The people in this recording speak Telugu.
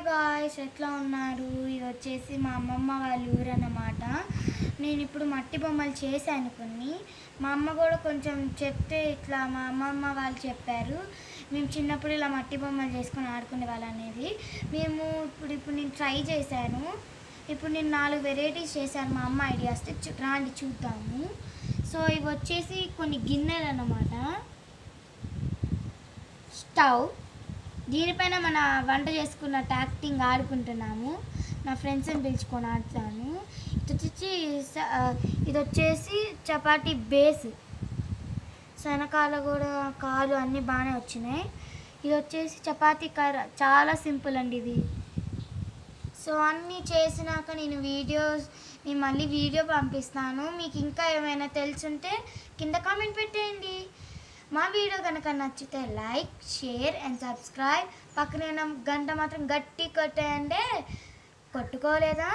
గాయ్స్, ఎట్లా ఉన్నారు? ఇది వచ్చేసి మా అమ్మమ్మ వాళ్ళ ఊరు అన్నమాట. నేను ఇప్పుడు మట్టి బొమ్మలు చేశాను కొన్ని. మా అమ్మ కూడా కొంచెం చెప్తే ఇట్లా మా అమ్మమ్మ వాళ్ళు చెప్పారు. మేము చిన్నప్పుడు ఇలా మట్టి బొమ్మలు చేసుకొని ఆడుకునే వాళ్ళు అనేది. మేము ఇప్పుడు నేను ట్రై చేశాను. ఇప్పుడు నేను 4 వెరైటీస్ చేశాను మా అమ్మ ఐడియాస్. రాండి చూద్దాము. సో ఇవి వచ్చేసి కొన్ని గిన్నెలు అన్నమాట. స్టవ్, దీనిపైన మన వంట చేసుకున్న యాక్టింగ్ ఆడుకుంటున్నాము. నా ఫ్రెండ్స్ని పిలుచుకొని ఆడుతాను. ఇది వచ్చేసి చపాతీ బేస్. వెనకాల కూడా కాలు అన్నీ బాగానే వచ్చినాయి. ఇది వచ్చేసి చపాతీ కర్ర, చాలా సింపుల్ అండి ఇది. సో అన్నీ చేసినాక నేను మళ్ళీ వీడియో పంపిస్తాను. మీకు ఇంకా ఏమైనా తెలుసుంటే కింద కామెంట్ పెట్టేయండి. మా వీడియో కనుక నచ్చితే లైక్, షేర్ అండ్ సబ్స్క్రైబ్. పక్కనే గంట మాత్రం గట్టి కొట్టేయండి. కొట్టుకోలేదా?